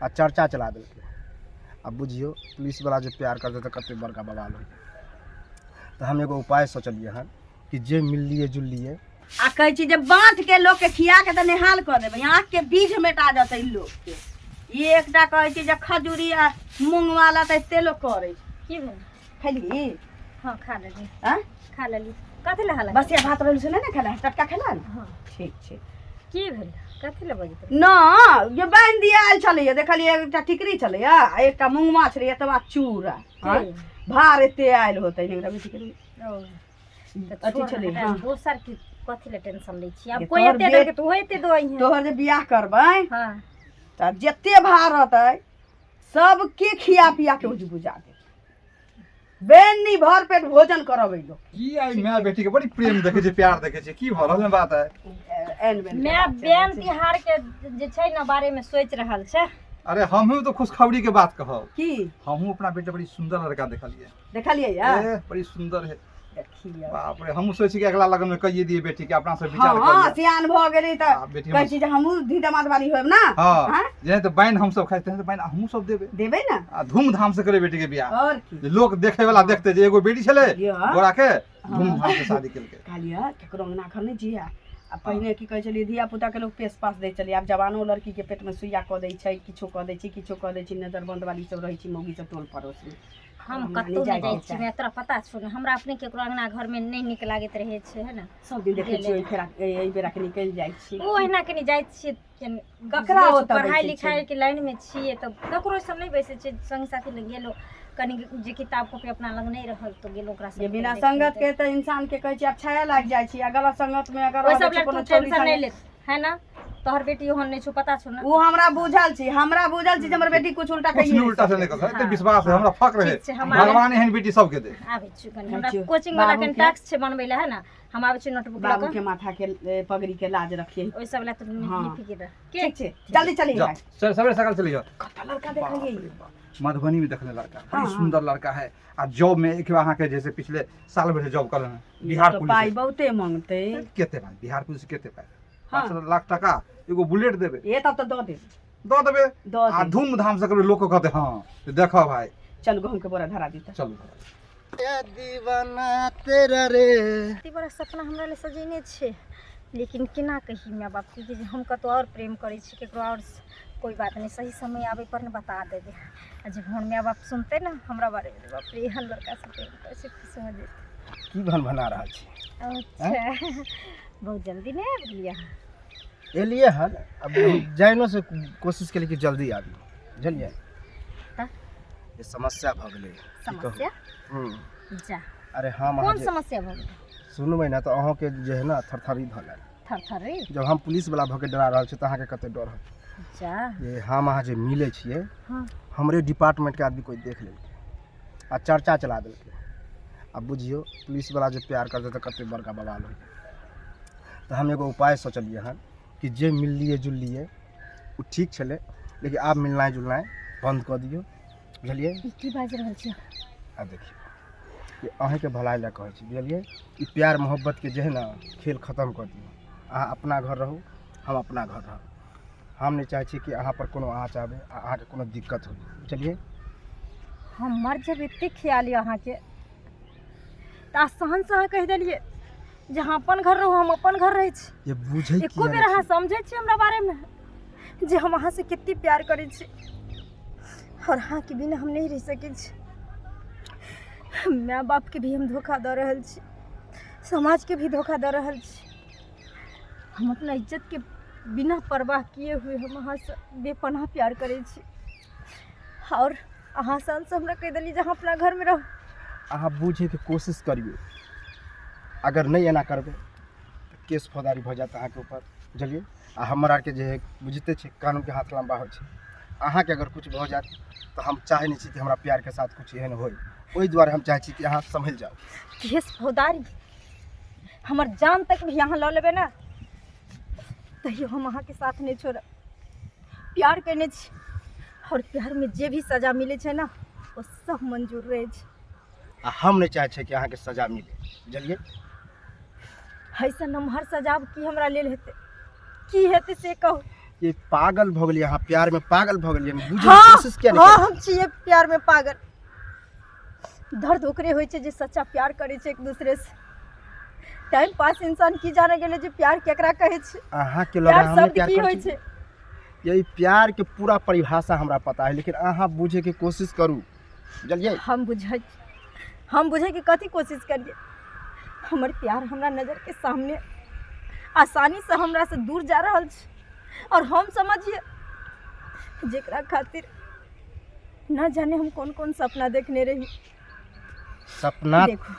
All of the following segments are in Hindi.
आ चर्चा चला दिल्के। अब बुझियो पुलिस वाला जो प्यार करते तो कते बड़का बवाल हो। तो हम एगो उपाय सोचलिए हन कि जे मिललिए जुललिए आ कहे छी जे बांध के लोग के खिया के त निहाल कर देबे, आंख के बीज मेटा जतै लोग के। ये एकटा कहे छी जे खजूरी आ मूंग वाला त एते लोग करे की भेल? खैली? हां खा लेली। हां खा लेली। कथि ले हला? बस ये भात रोल से नहीं खेला, टटका खेला ना? हां ठीक छै। की भेल? कथि ले बजत? ना ये बांध दिया आयल छलैया, देखलिए एकटा टिकरी छलैया आ एकटा मूंगमा छलैया, एतबा चूड़ा। हां भार एते आयल होतै एकरा बेटी के। ओ अच्छी चली। हां दोसर की कथि ले टेंशन लै छी? अब कोई एते दे के तू एते दोई है। तोहर जे बियाह करबै हां त जते भार रहतै सबके खिया पिया के उज बुझा दे। बेनी भर पेट भोजन करबै लोग। की आई माय बेटी के बड़ी प्रेम देखे छै, प्यार देखे छै, की भ रहल बात है? मैं बेन तिहार के जे छै ना बारे में सोच रहल छै। अरे हमहू तो खुशखबरी के बात कहब की हमहू अपना बेटा बड़ी सुंदर लड़का देखलिए या बड़ी सुंदर है। देखिए बाप रे हमहू सोची कि अगला लगन में कहिए दिए बेटी के अपना से विचार हां कर लिया। सियान भ गेली त बेटी कहै छी जे हमहू धी दामाद वाली होब ना। हां जे तो बहन हम सब खाइते हैं तो बहन हमहू सब देबे देबै ना। आ धूमधाम से करे बेटी के बियाह। और की लोग देखे वाला देखते जे एगो बेटी छले हाँ। गोरा के धूमधाम से शादी केलके। कालिया केकरो अंगना घर नहीं जिया। अब पहले की कहै छलिए धिया पुता के लोग पेश पास दै छलिए, अब जवानो लड़की के पेट में सुइया क दै छै, किछो क दै छै, किछो क दै छै। नजर बंद वाली सब रहै छै मौगी सब टोल पड़ोस में। हम कतौ नहीं जाय छी, मैं तोरा पता छौ ना, हमरा अपने केकरो अंगना घर में नहीं निक लागत रहे छै है ना। सब दिन देखै छियै फेर एई बेरा के निकल जाइ छी। ओ एना के नहीं जाय छी, ककरा ओतऽ पढ़ाई बैसै लिखाई के लाइन में छिए तो ककरो सब नहीं बैसे छै। संग साथी लग गेलो कनी जे किताब कॉपी अपना लग नहीं रहल तो गेलो ओकरा से। ये बिना संगत के त इंसान के कहै छी अब छाया लाग जाइ छी। गलत संगत में अगर ओइ सब रहबै ले कोनो तू टेंशन नहीं ले है ना। तोहर बेटी ओहन नहीं छौ, पता छौ ना। वो हमरा बुझल छी, जे हमर बेटी कुछ उल्टा कुछ कहिए नहीं उल्टा से नहीं कहता है, विश्वास है, हमरा फक्र है। ठीक छै, हमारे भगवान एहन बेटी सबके दे। आबै छी कनी हमरा कोचिंग वाला कन टास्क छै बनबै ले है ना। हम आबै छी नोटबुक बाबू लक के माथा के पगड़ी के लाज रखिए। ओइ सब ले तू नहीं फिकिर के। ठीक छै जल्दी चली जा, सर सवेरे सकाल चलिए। कत्ता लड़का देखलिए मधुबनी में देखने लड़का बड़ी सुंदर लड़का है। आ जॉब में एक वहाँ के जैसे पिछले साल में जॉब कर बिहार पुलिस पाई बहुते मांगते केते पाई बिहार पुलिस केते पाई 5 लाख टका एगो बुलेट देबे। ये तब तो दो दे आ धूमधाम से करबे। लोग कहते हां देखो भाई चल गहूं के बोरा धरा दीता। चलो दीवाना तेरा रे। एते बड़ा सपना हमरा ले सजेने छै, लेकिन केना कही माय बाप के जे हम कतो और प्रेम करै छी केकरो और। कोई बात नहीं, सही समय आवे पर न बता देबे। आ जब हमर माय बाप सुनते ना हमरा बारे में, बाप रे हन लड़का से प्रेम करे से खुश हो जेते। की भन बना रहल छी? अच्छा बहुत जल्दी नहीं आबि लिया एलिए हन। अब जाइनो से कोशिश केली कि जल्दी आबी, बुझलिए। हाँ? ये समस्या भ गेलै। समस्या जा अरे हम कौन समस्या भ गेलै? सुनबै ना तो अहाँ के जे है ना थरथरी भ गेल। थरथरी जब हम पुलिस वाला भ के डरा रहल छी त अहाँ के कते डर हो। जा ये हम अहाँ जे मिले छिए हां हमरे डिपार्टमेंट के आदमी कोई देख लेलकै आ चर्चा चला देलकै। अब बुझियो पुलिस वाला जो प्यार करते तो कते बड़का बवाल हो। तो हम एगो उपाय सोचलिए हन कि जे मिललिए जुललिए वो ठीक छले, लेकिन आप मिलनाइ जुलनाइ बंद कर दियो, बुझलिए। की बाज रहल छी? आ देखियो ये अहें के भलाई ला कहै छी, बुझलिए। ई प्यार मोहब्बत के जे है ना खेल खत्म कर दियो। अहाँ अपना घर रहू, हम अपना घर रहू। हम नहीं चाहे छी कि अहाँ पर कोनो आँच आवे, अहाँ के कोनो दिक्कत हो, चलिए। हमर जब एते ख्याल है अहाँ के त सहन से कह देलिए जहाँ अपन घर रहू हम अपन घर रहे छी। ये बुझै की एको बेर अहाँ समझै छी हमरा बारे में जे हम अहाँ से कितनी प्यार करै छी और अहाँ के बिना हम नहीं रह सकै छी। माँ बाप के भी हम धोखा दे रहल छी, समाज के भी धोखा दे रहल छी। हम अपना इज्जत के बिना परवाह किए हुए हम अहाँ से बेपनाह प्यार करै छी और अहाँ सन से हमरा कह देली जहाँ अपना घर में रहो। अहाँ बुझे के कोशिश करिए, अगर नहीं एना करबे तो केस फौजदारी भ जात अहाँ के ऊपर, बुझलिए। आ हमर आर के जे बुझते छे कानून के हाथ लंबा हो छे। अहाँ के अगर कुछ भ जात तो हम चाहे नहीं छी कि हमरा प्यार के साथ कुछ एहन होई। ओई द्वारे हम चाहे छी कि अहाँ संभल जाओ। केस फौजदारी हमर जान तक भी यहाँ ल लेबे ना तैयो हम अहाँ के साथ नहीं छोड़। प्यार करने छी और प्यार में जे भी सजा मिले छे ना वो सब मंजूर रहे छे। आ हम नहीं चाहे छे कि अहाँ के सजा मिले, बुझलिए। ऐसा नमहर सजा की हमरा लेल हेते की हेते से कहू। ये पागल भ गेलियै अहाँ प्यार में पागल भ गेलियै बुझे हाँ कोशिश किया हाँ नहीं हम छियै प्यार में पागल। दर्द ओकरे होइ छै जे सच्चा प्यार करै छै एक दूसरे से। टाइम पास इंसान की जाने गेले जे प्यार केकरा कहै छै, अहाँ के लगा प्यार हमने शब्द प्यार की कर होइ छै। यही प्यार के पूरा परिभाषा हमरा पता है, लेकिन अहाँ बुझे के कोशिश करू बुझलियै। हम बुझे के कथी कोशिश करिए। हमर प्यार हमरा नजर के सामने आसानी से हमरा से दूर जा रहल छै, और हम समझिए जेकरा खातिर ना जाने हम कौन कौन सपना देखने रही। सपना देखो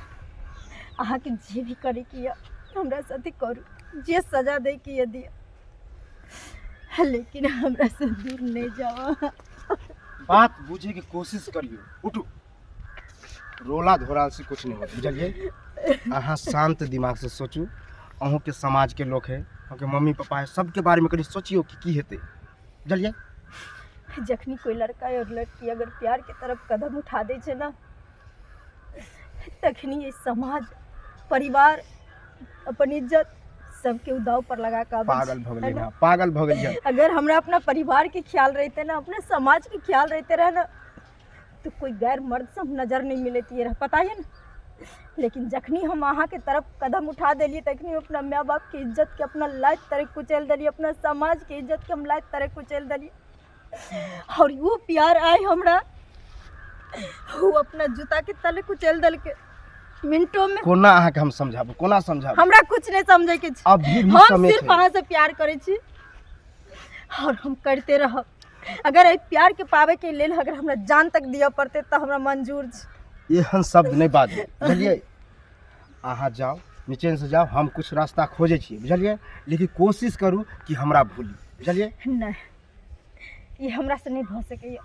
अहाँ के जे भी करे के या हमरा साथे करू, जे सजा दे के या दिया, लेकिन हमरा से दूर नहीं जावा। बात बुझे की कोशिश करियो। उठू, रोला धोरा से कुछ नहीं होता बुझलिए। अहाँ शांत दिमाग से सोचू। अहूँ के समाज के लोग है, अहूँ के मम्मी पापा है, सबके बारे में कनी सोचियो कि की हेतै बुझलिए। जखनी कोई लड़का और लड़की अगर प्यार की तरफ कदम उठा दे छै ना, तखनी ये समाज परिवार अपन इज्जत सबके उदाव पर लगा के पागल भ गेलियै ना, पागल भ गेलियै। अगर हमरा अपना परिवार के ख्याल रहते ना, अपने समाज के ख्याल रहते रहे ना, तो कोई गैर मर्द से हम नजर नहीं मिलती है, पता है ना। लेकिन जखनी हम अहाँ के तरफ कदम उठा दिलिए, तखनी अपना माँ बाप के इज्जत के अपना लात तरह कुचल दिलिए, अपना समाज के इज्जत के हम लात तरह कुचल दिलिए। और वो प्यार आए हमरा, वो अपना जूता के तले कुचल दल के मिनटों में। कोना अहाँ के हम समझाबू, कोना समझाबू? हमरा कुछ नहीं समझे के छै। अभी भी हम समय सिर्फ है। अहाँ से प्यार करे छी और हम करते रहब। अगर एहि प्यार के पावे के लेल अगर हमरा जान तक दिया पड़ते तो हमरा मंजूर छै। एहन शब्द नहीं बाजू बुझलिए। अहाँ जाओ, नीचे से जाओ, हम कुछ रास्ता खोजे छियै बुझलिए, लेकिन कोशिश करू कि हमरा भूली बुझलिए। नहीं, ये हमरा से नहीं भ सकैया।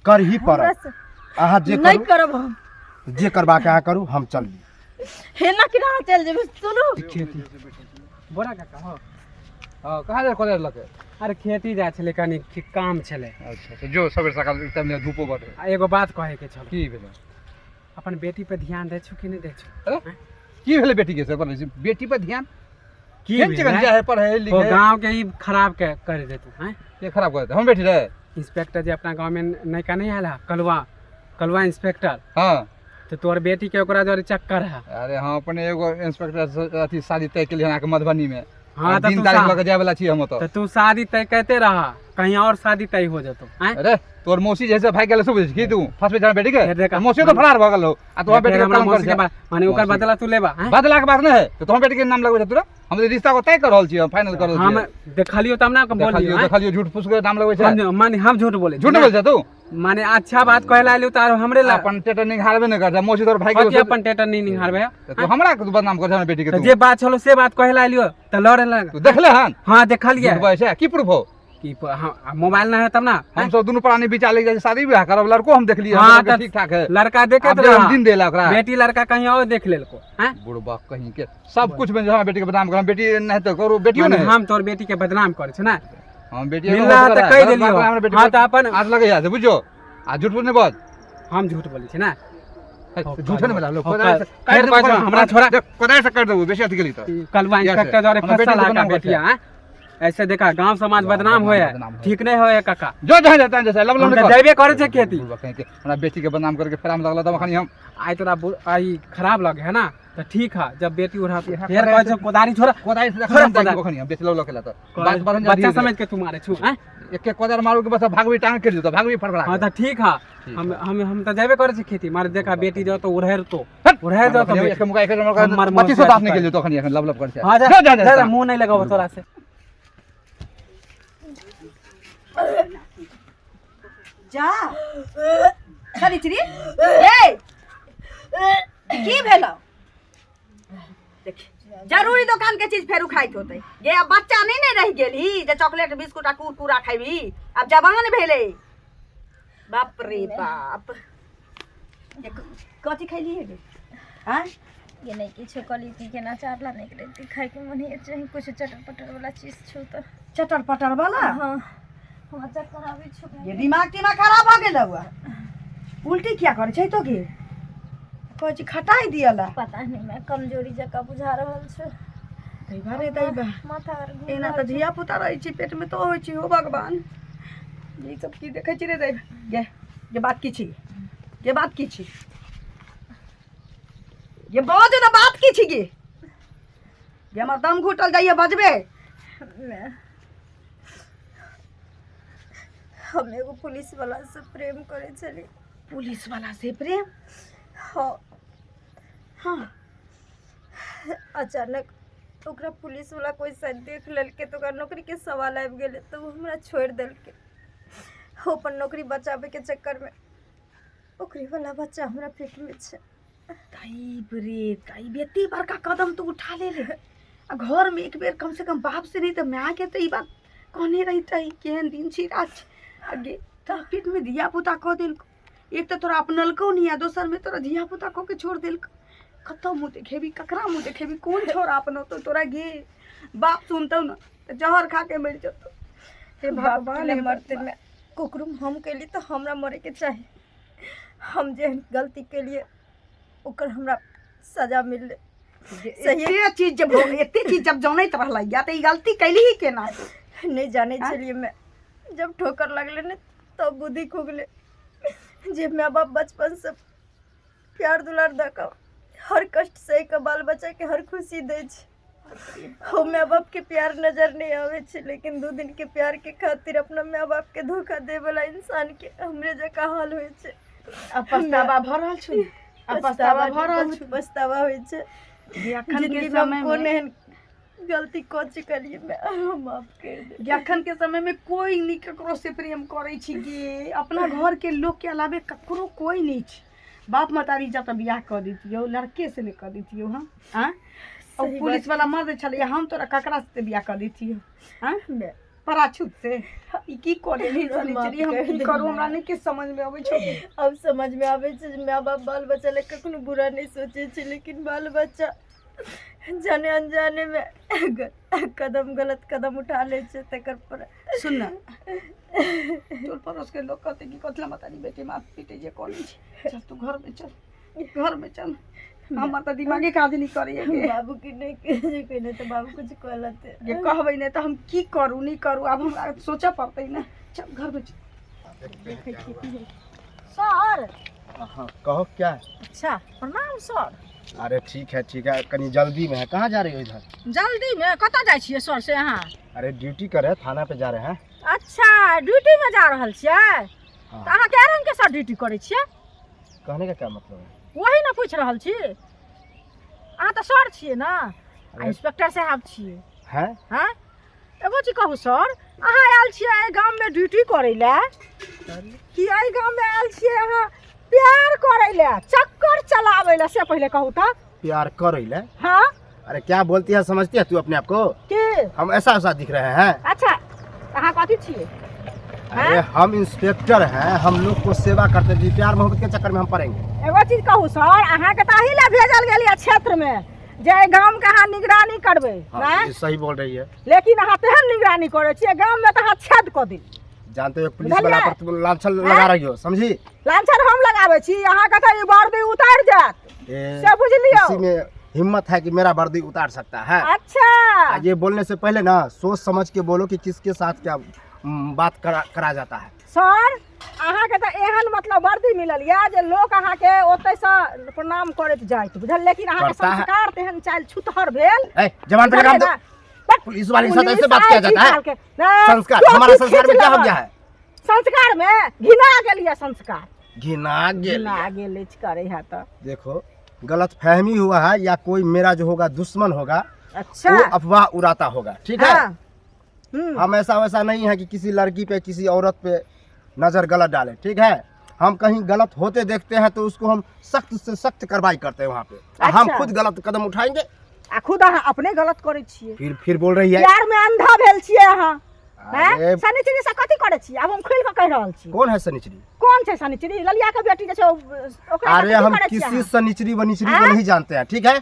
कर ही हमरा पड़त। से अहाँ जे नहीं करू, करब हम। जे करबा के अहाँ करू, हम चलबी। हेना कि ना चल जेबे। सुनू बोरा काका हो हां कहां जा करे लके? अरे खेती जाय छले, कनी काम छले। अच्छा तो जो सबेर सकाल टाइम में धूपो बटे। आ एगो बात कहे के छल, की भेलै? अपन बेटी पे ध्यान दे छु कि नहीं दे छु? अरे की भेलै बेटी के से बोलै छी? बेटी पे ध्यान की केन जगह जाय है, पढ़े ओ लिखे गांव के ही खराब के कर दे तू हैं। ये खराब कर दे। हम बेटी रहे इंस्पेक्टर जे अपना गांव में नैका नहीं आला, कलवा इंस्पेक्टर, हां। तो तोर बेटी के ओकरा जरे चक्कर है। अरे हां, अपने एगो इंस्पेक्टर अथी शादी तय के लिए यहाँ के मधुबनी में। हाँ तो दिन तू तारीख लगे जाए वाला छी हम तो तू शादी तय कहते रहा, कहीं और शादी तय हो जतो हैं। अरे तोर मौसी जैसे भाई गेल सब की तू फसबे जाना बेटी फिर के देखा। मौसी तो फरार भ गेल हो आ तो बेटी के काम कर छै। माने ओकर बदला तू लेबा हैं। बदला के बात नहीं है तो तोहर बेटी के नाम लगबे तोरा। हम तो रिश्ता को तय कर रहल छी, हम फाइनल कर रहल छी। हम देखलियो तब ना बोलियो देखलियो झूठ फूस के नाम लगबे छै। माने हम झूठ बोले, झूठ बोल छै तू। माने अच्छा बात कहला लियो तार हमरे ला अपन टेटर नहीं हारबे नहीं करता। मौसी तोर भाई के के अपन टेटर नहीं निहारबे। तो हमरा के बदनाम कर छै बेटी के तो तू। जे बात छलो से बात कहला लियो त लड़े लग। तू देखले हन? हां देखलिए। झूठ बोल छै की प्रूफ हो? कि मोबाइल ना है तब ना हम सब दोनों प्राणी बिचा ले जाए शादी ब्याह करब। लड़को हम देख लिए हाँ, हम ठीक ठाक है। लड़का देखे अब तो हम रहा। दिन देला ओकरा। बेटी लड़का कहीं और देख लेलको हैं। बुढ़बा कहीं के सब कुछ में जहां बेटी के बदनाम कर। बेटी नहीं तो करू, बेटियो माने नहीं। हम तोर बेटी के बदनाम करे छ ना। हम बेटी मिलना है तो कह देलियो। हां तो अपन आज लगे जा बुझो आ झूठ बोलने बाद हम झूठ बोले छी ना। झूठ नहीं बोला लोग फिर बाजो हमरा छोरा कोदाय से कर देबो बेसी अथी गेली तो। कलवा इंस्पेक्टर द्वारा हमरा बेटी फंसा के लगा बदनाम बेटिया करते हैं। ऐसे देखा गांव समाज बदनाम होए, ठीक नहीं होए काका। जो जहां जाता है जैसे लब लब हम देबे करे छै खेती। हमरा बेटी के बदनाम करके फेरा में लगला त अखनी हम आई तोरा आई खराब लगे है ना, तो ठीक है। जब बेटी उड़ा फिर कहे छै कोदारी छोरा कोदाय से छोड़ा देखा कोदारी। अखनी हम बेसी लब लकेला तो बात बरन बच्चा समझ के तू मारे छु हैं। एक एक कोदार मारू के बस भागवी टांग कर दो भागवी फड़फड़ा। हां तो ठीक है। हम तो जेबे करे छी खेती। मारे देखा बेटी जो तो उड़हेर तो एक मुका एक नंबर 25 दास निकल तो अखनी लब लब कर छै। हां जा मुंह नहीं लगाओ तोरा से। जा चली चली ए की भेलो? देख जरूरी दुकान के चीज फेरू खाइत होते। ये अब बच्चा नहीं रह गेली जे चॉकलेट बिस्कुट आ कुरकुरा खाइबी। अब जवान भेले। बाप रे बाप। कथी खैली है गे? हां ये नहीं किछो कली थी के ना चावला नहीं करती खाए के मन है चाहे कुछ चटर पटर वाला चीज छु तो। चटर पटर वाला? हां हम चक्कर आवे छु। ये दिमाग खराब हो गेल हुआ। उल्टी क्या करे छै तो के? कोई चीज खटाई दियला। पता नहीं मैं कमजोरी जका बुझा रहल छु। दैबा रे दैबा माथा आर एना त धिया पुता रहै छी पेट में तो होइ छी हो भगवान ई सब की देखै छी रे दैबा ये बात की छी ये बात की छी ये बात ना बात की छी ये हमर दम घुटल जाइए बजबे हम एगो पुलिस वाला से प्रेम करे छली। पुलिस वाला से प्रेम हाँ हाँ अचानक ओकरा पुलिस वाला कोई शायद देख लेलके तो ओकरा नौकरी के सवाल आबि गेलै तो वो हमरा छोड़ देलके। हो अपन नौकरी बचावे के चक्कर में ओकरी वाला बच्चा हमरा पेट में छै। ताई रे ताई बेटी बड़का कदम तो उठा ले आ घर में एक बेर कम से कम बाप से नहीं तो माँ के तो ई बात कहने रही ताई केहन दिन छी रात आगे तो पेट में धिया पुता कह दिल एक तो तोरा अपनलको नहीं है दोसर में तोरा धिया पुता कह के छोड़ दिल कत मुँह देखेबी ककरा मुँह देखेबी कौन छोरा अपनो तो तोरा गे बाप सुनतौ ना तो जहर खा के मर जतो। हे भगवान ले मरते में कुकरुम हम के लिए तो हमरा मरे के चाही। हम जे गलती के लिए ओकर हमरा सजा मिले सही चीज जब एते चीज जब जानैत रहला या तो ई गलती कैली ही केना नहीं जाने चलिए मैं जब ठोकर लगले ने तब तो बुद्धि खुगले जे माँ बाप बचपन से प्यार दुलार दक हर कष्ट सह के बाल बच्चा के हर खुशी दे हो माँ बाप के प्यार नजर नहीं आवे छे लेकिन 2 दिन के प्यार के खातिर अपना माँ बाप के धोखा दे वाला इंसान के हमरे जका हाल होय छे। अब पछतावा भ रहल छु अब पछतावा भ रहल छु पछतावा होय छे अखन के समय में गलती कर चुकलिए मैं माफ कर दे। अखन के समय में कोई नहीं ककरो से प्रेम करे छी गे अपना घर के लोग के अलावे ककरो कोई नहीं छी। बाप मतारी जा त बियाह कर दितियो लड़के से नहीं कर दितियो हां हां और पुलिस वाला मर्द छले हम तोरा ककरा से बियाह कर दितियो हां परा छुत से ई की करे नहीं सनिचरी हम की करू हमरा नहीं के समझ में आवे छै। अब समझ में आवे छै माँ बाप बाल बच्चा ले कखनो बुरा नहीं सोचे छै लेकिन बाल बच्चा जाने अनजाने में गलत कदम उठा ले छे तकर पर सुन ना तोर पड़ोस के लोग कहते कि कतला मतारी बेटी मार पीटे जे कोनी छे चल तू घर में चल हमर त दिमागे काज नहीं करे गे बाबू की नहीं कहने तो बाबू कुछ कहलते ये कहबै नहीं तो हम की करू नहीं करू अब हमरा सोचा पड़तै ना चल घर में चल। सर हाँ कहो क्या है? अच्छा प्रणाम सर। अरे ठीक है कहीं जल्दी में है। कहाँ जा रही हो इधर? जल्दी में कत जाय छियै सर से अहाँ? अरे ड्यूटी करे थाना पे जा रहे हैं। अच्छा ड्यूटी में जा रहल छियै हाँ। तो अहाँ कै रंग के सर ड्यूटी करै छियै? कहने का क्या मतलब है? वही ना पूछ रहल छी अहाँ तो सर छियै ना इंस्पेक्टर साहब छियै हैं? हाँ एगो चीज कहू सर अहाँ आयल छियै एहि गाम में ड्यूटी करै लए कि एहि गाम में आयल छियै अहाँ प्यार करै लए चक्कर चलाबै लए से पहले कहू तो। प्यार कर रही है? हाँ अरे क्या बोलती है समझती है तू अपने आप को? कि हम ऐसा दिख रहे हैं? अच्छा अहाँ कथी छियै? अरे हम इंस्पेक्टर हैं हम लोग को सेवा करते हैं प्यार मोहब्बत के चक्कर में हम पड़ेंगे। एगो चीज कहू सर अहाँ के तो अही ला भेजल गेलियै क्षेत्र में जे गाम के अहाँ निगरानी करबै हाँ, सही बोल रही है लेकिन अहाँ तेहन निगरानी करै छियै गाम में तो अहाँ छेद कऽ दी। जानते हो पुलिस वाला पर तुम लांछन लगा रही हो समझी? लांछन हम लगाबै छी अहाँ के तो ई वर्दी उतार जात से बुझलियो। किसी में हिम्मत है कि मेरा वर्दी उतार सकता है? अच्छा ये बोलने से पहले ना सोच समझ के बोलो कि किसके साथ क्या बात करा जाता है। सर अहाँ के तो एहन मतलब वर्दी मिलल या जे लोग अहाँ के ओतै से प्रणाम करैत जाइत बुझल लेकिन अहाँ के संस्कार तेहन चाल छुतहर भेल। जवान पे लगाम दो। पुलिस वाले के साथ ऐसे बात किया जाता है? संस्कार हमारा संस्कार में क्या हो गया है? संस्कार में घिना गेलिए संस्कार घिना गेल करे है तो देखो गलत फहमी हुआ है या कोई मेरा जो होगा दुश्मन होगा अच्छा वो अफवाह उड़ाता होगा ठीक है। हाँ। हम ऐसा वैसा नहीं है कि किसी लड़की पे किसी औरत पे नजर गलत डाले ठीक है। हम कहीं गलत होते देखते हैं तो उसको हम सख्त से सख्त कार्रवाई करते हैं वहाँ पे। अच्छा। हम खुद गलत कदम उठाएंगे खुद अहाँ अपने गलत करे छियै फिर बोल रही है प्यार में अंधा भेल छियै अहाँ। अरे सनिचरी से कथी करे छियै अब हम खुल के कह रहल छी। कौन है सनिचरी? कौन छै सनिचरी? ललिया के बेटी जे छै ओकरा अरे हम किसी सनिचरी वनिचरी को नहीं जानते हैं ठीक है।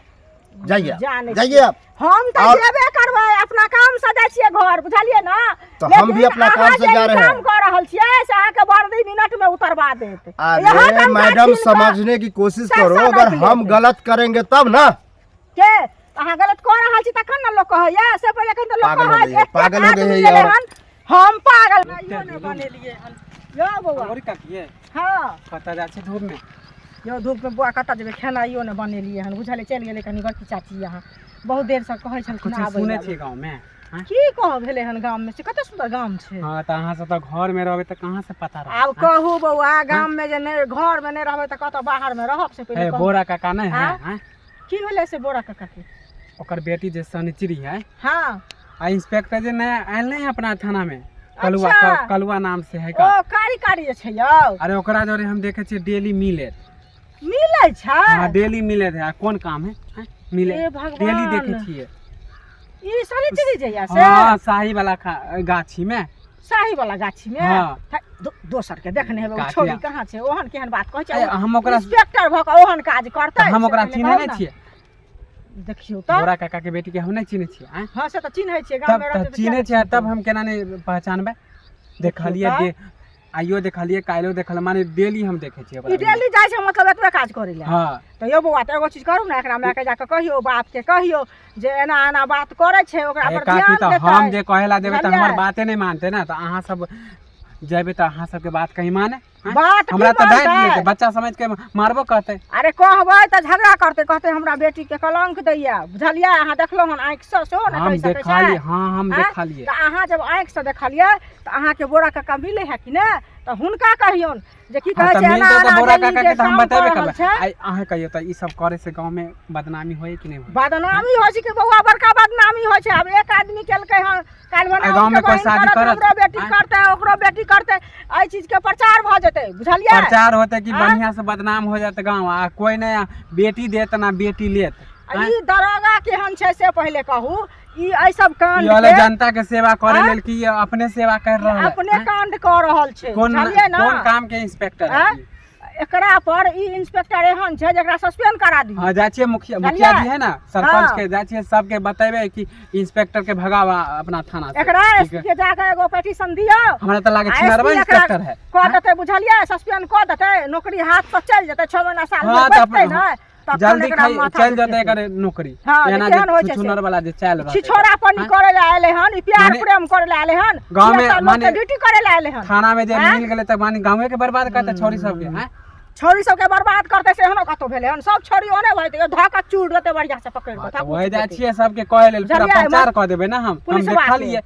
जाइए आप। हम तो जेबे करबै अपना काम से जाय छियै घर बुझलिए ना। तो हम भी अपना काम से जा रहे हैं। काम कर रहल छियै से अहाँ के वर्दी मिनट में उतरवा देत। अरे मैडम समझने की कोशिश करो अगर हम गलत करेंगे तब ना के अहाँ गलत कह रहल छी तखन न लोग कहैया से पहिले कहि त लोग पागल हो कहै गई है, पागल हो गई है ये ये औरत। हम पागल यो ने बनेलिए हन यो बौआ और का किए हां पता जा छै धूप में यो धूप में बुआ कतऽ जेबै खेनाइयो ने बनेलिए हन बुझले चलि गेलै कनी बड़की चाची यहाँ बहुत देर से कहै छलखिन कुछ आबै सुने ला। छी गांव में की कह भेलै हन गाम में से कते सुंदर गाम छै। हां त अहाँ सब त घर में रहबे त कहां से पता रह आब कहू बौआ गाम में जे ने घर में नहीं रहबै त कतऽ बाहर में रहब से पहिले कहू। बोरा काका नहीं है हाँ? हैं? की भेलै से बोरा काका के ओकर बेटी जे सनिचरी है हां आ इंस्पेक्टर जे नया आयल नहीं अपना थाना में कलुआ अच्छा। कलुआ नाम से है ओ का कारी कारी जे छै यौ अरे ओकरा जोरे हम देखे छियै डेली मिले मिलै छै हां डेली मिले है कोन काम है हैं? मिले ए भगवान। डेली देखे छियै ई सनिचरी जइया से हां शाही वाला गाछी में शाही वाला गाछी में हाँ। दोसर के देखने हेबै गाछी छोरी आ- कहाँ छै ओहन केहन बात कहै छै अरे हम ओकरा इंस्पेक्टर भ के ओहन काज करतै हम से ओकरा पहिले चिन्है कहू नहीं ने। छियै देखियो त बोरा काका के बेटी के हम नहीं चिन्है छियै हैं? हां से त चिन्है छियै गाम तब में तब रहतै त चिन्है किया छियै नहि तब हम केना नहीं पहचानबै देखलिए तऽ? आइयो देखलिए काल्हियो देखल माने डेली हम देखे छियै ई ओकरा डेली जाइ छै मतलब एतबे काज करै ले हां त यो बौआ त एगो चीज करू ने एकरा माय के जाके कहियो बाप के कहियो जे एना एना बात करै छै ओकरा ए पर काकी ध्यान तो देतै हम जे कहेला देबे त बुझलियै? हमर बाते नहीं मानते ना तो अहाँ सब जेबे त अहाँ सब के बात कहीं माने हैं? बात की हमरा तो डांट मानतै? लेते बच्चा समझ के मारबो कहते अरे कहबै त झगड़ा करते कहते हमरा बेटी के कलंक दैया बुझलियै अहाँ देखलौ हन आंख से सेहो न हम कहि सकै देखा लिए छै हां हम हैं? देखा लिए त अहाँ जब आंख से देखलियै त अहाँ के बोरा काका मिले है कि ने त हुनका कहियौन जे की हाँ, कहै तो छै मिलते एना तो एना बोरा जे ई काका जे के तो हम काम बतेबे कऽ रहल करबै छै, आई अहाँ कहियो त ई सब करे से गांव में बदनामी होई कि नहीं होई बदनामी होइ छै कि बौआ बड़का बदनामी होइ छै। अब एक आदमी केलकै हन काल्हि आ भने गाँव में कोई शादी करत? ओकरो बेटी आँय? करतै ओकरो बेटी करतै एहि चीज के प्रचार भ जेतै बुझलियै। प्रचार होते कि हाँ? बढ़िया से बदनाम हो जाते गांव आ कोई नहीं बेटी देत ना बेटी लेत आ ई दरोगा केहन छै से पहिले कहू ई एहि सब कांड ये वाले के जनता के सेवा करे हाँ? लेल कि ये अपने सेवा कर रहल है अपने हाँ? कांड क रहल छै कौन बुझलियै ना कौन काम के इंस्पेक्टर है हाँ? एकरा पर ई इंस्पेक्टर एहन छै जेकरा सस्पेंड करा दी। हाँ जाचिए मुखिया बुझलियै? मुखिया जी है ना सरपंच हाँ। के जाचिए सबके बतेबे कि इंस्पेक्टर के भगावा अपना थाना से एकरा ठीक है? के जाके एगो पेटिशन दियौ हमरा तो लागे आ छिनरवा SP एकरा इंस्पेक्टर है कह देतै बुझलियै सस्पेंड कऽ देतै नौकरी हाथ पर चलि जेतै 6 महीना साल हाँ, में तब- बैठतै ने तखन जल्दी एकरा माथा चल पे जाते चढ़तै। करे नौकरी हाँ, एना केहन होइ छै जे से? छुछुनर वाला जे चल रहल छिछोरा पन्नी करे ला आले हन ई प्यार माने- प्रेम करे ला आले हन गाँव में माने- ड्यूटी करे ला आले हन थाना में जे हाँ? मिल गेले त मानी गांवे के बर्बाद करते छोरी सब के हैं छोरी सबके बर्बाद करते से हनो कतो भेले हन सब छोरी ओने भइते धक्का चूड़ देते बढ़िया से पकड़ के तो वही जा छिए सबके कहे लेल पूरा बुझलियै? प्रचार कर देबे ना हम पुलिस देखा बात लिए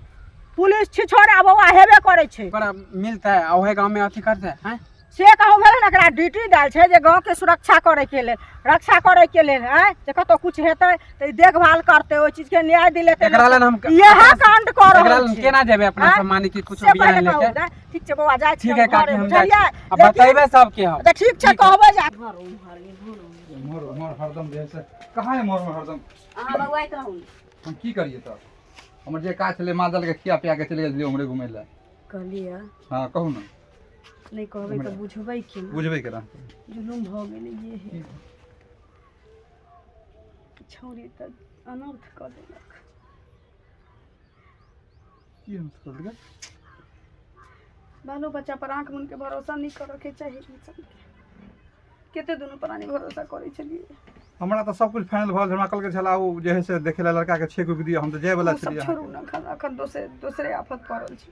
पुलिस छिछोरा बौआ हेबे करे छै ओकरा मिलता है ओहे गांव में अथी करते हैं से कहू भेले न एकरा ड्यूटी देल छै जे गांव के सुरक्षा करे के लेल रक्षा करे के लेल हैं जे कतो कुछ हेतै त ई देखभाल करते ओइ चीज के न्याय दिलेते एकरा लेल हम यह कांड कर एकरा रहल लेल छै केना जेबे अपना हाँ? सब मानी कि कुछ से बियान पहिले कहू लेके ने, ठीक छै बौआ जाइ छी ठीक है काकी हम जाए बुझलियै? अब बतेबे सबके हम अच्छा ठीक छै कहबै जा मोर मोर हरदम जे है से कहाँ है मोर हरदम अहाँ बौआइत रहू हम की करिए तब हमर जे काज छलै मादल के खिया पिया के चले गेलिए उमरे घुमै लए कहलियै हाँ कहू ना नहीं कहबै त बुझबै कि बुझबे केना जुलुम भ गेलै ये हे छौरी त अनर्थ क देलक की हम कर लगे बालो बच्चा पर आंख मुन के भरोसा नहीं करे के चाहिए इंसान के केते दुनू प्राणी भरोसा करे छलिए हमरा तो सब कुछ फाइनल भल हमरा कल के छला उ जे है से देखेला लड़का के छेक उक दिया हम तो जाय वाला सब छलिए छोड़ू ना खाना अखन दूसरे आफत पड़ल छी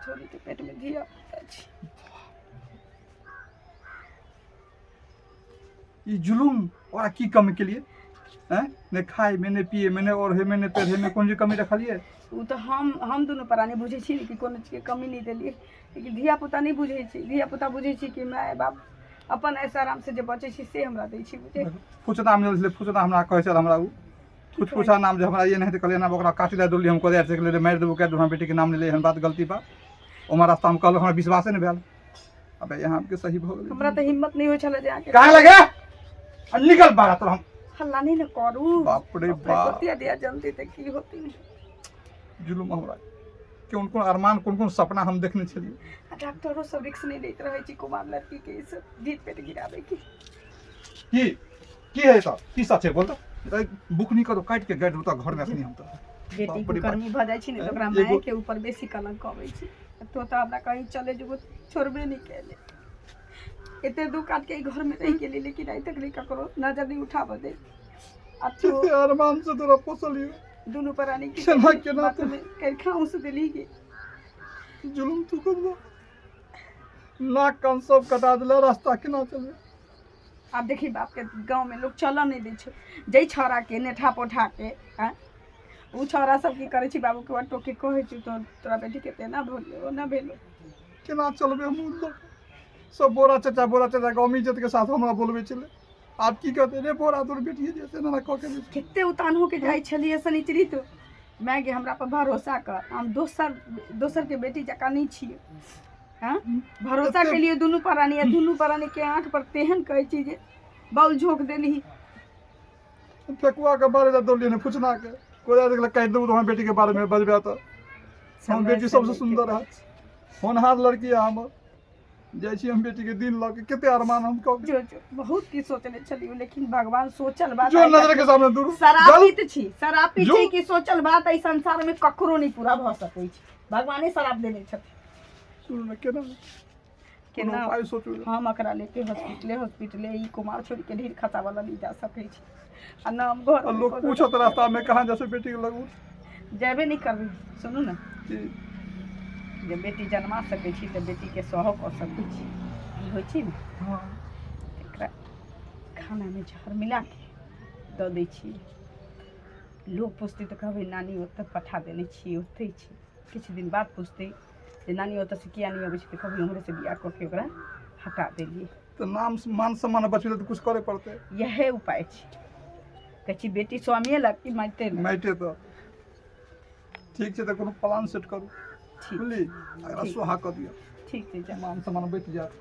छोरी के पेट में धिया छी ये जुलूम और की कमी के लिए हैं ने खाए मैंने पिए मैंने और है मैंने पहले में कौन सी कमी रखलिए उ तो हम दुनू प्राणी बुझे छी कि कोनो चीज के कमी नहीं देलिए लेकिन धिया पुता नहीं बुझे छी धिया पुता बुझे छी कि माय बाप अपन ऐसा आराम से जे बचे छी से हमरा दै छी बुझे कुछ नाम ले ले कुछ नाम हमरा कहे चल हमरा उ कुछ पूछा नाम जे हमरा ये नहीं तो कहले ना ओकरा काटी दे दोली हम को दे से ले मार देबो के हमरा बेटी के नाम ले ले हन बात गलती बा ओमा रास्ता हम कहल हमरा विश्वास नहीं भेल अबे यहां के सही भ गेल हमरा तो हिम्मत नहीं होय छले जे आके कहां लगे आ निकल बाहर तो हम हल्ला नहीं न करू बाप रे बाप बतिया दिया जानती त की होती जुलूम हमरा कौन कौन अरमान कौन कौन सपना हम देखने छलिए डॉक्टरों सब रिक्स नहीं लेते रहे छी कुमार लड़की के इस भीत पेट गिरावे की की है तो की सच है बोल तो बुक नहीं करो काट के गाड़ तो घर में रखनी हम तो बेटी बाप को रे बाप। कर्मी भ जाय छी ने तो ओकरा एगो- माय के ऊपर बेसी कलंक आवे छी तो हमरा कहीं चले जबो छोड़बे नहीं केले एते दू काट के घर में रह गेली लेकिन आई तक नहीं ककरो नजर नहीं उठाब दे आ तू कितने अरमान से तोरा पोसलियो दुनू प्राणी की केना केना बात में कर खाऊं से दिली के जुलुम तू कर दो नाक कान सब कटा दिला रास्ता केना चलबे अब देखी बाप के गांव में लोग चल नहीं दै छै जई छौड़ा के नेठा पोठा के हैं उ छौड़ा सब की करे छी बाबू के बात टोके कहै छी तो तोरा बेटी के तेना भोले ना भेलो केना चलबे हम लोग सब बोरा चाचा गाँव इज्जत के साथ हमरा बोलबे चले आप की कहते रे बोरा तोर बेटी जैसे ना कह के कितने उतान हो के जाई छलिए सनिचरी तो मैं गे हमरा पर भरोसा कर हम दोसर के बेटी जका नहीं छिए हाँ भरोसा के लिए दुनू प्राणी के आंख पर तेहन कहे छी जे बौल झोंक देली फेकुआ के बारे में दोलिए ने पूछना के कोई अगला कह दू तो बेटी के बारे में बजबे तो हम बेटी सबसे सुंदर है होनहार लड़की है हमर जाइ छी हम बेटी के दिन लग के कते अरमान हम कह जो बहुत की सोचले छलियो लेकिन भगवान सोचल बात जो नजर के सामने दूर शरापित छी कि सोचल बात एहि संसार में ककरो नहीं पूरा भ सकै छै भगवाने शराप देने छथिन सुन में केना केना पाई सोचू हम एकरा लेके हॉस्पिटल ई कुमार छोड़ी के ढेर खाता वाला नहीं जा सकै छी आ नाम घर लोग पूछत रास्ता में कहां जैसे बेटी के लगू जेबे नहीं करबी सुनू ना जी जब बेटी जन्मा सकै छी तऽ बेटी के सह कऽ सकै छी ई होइ छै ने हां एकरा खाना में जहर मिला के दऽ दै छी लोग पूछते तऽ कहबै नानी ओतऽ पठा देने छी ओतै छी किछु दिन बाद पूछते जे नानी ओतऽ से किया नहीं अबै छै तऽ कहबै हमरे से बियाह कऽ के ओकरा हटा देलिए तो नाम मान सम्मान बचले तो कुछ करे पड़ते यही उपाय छै कहै छी बेटी स्वामी लगती माइते माइटे तो ठीक छै तो कोनो प्लान सेट करू ठीक बुझली अगर सोहा कर दियो ठीक छै जा मान सम्मान बच जात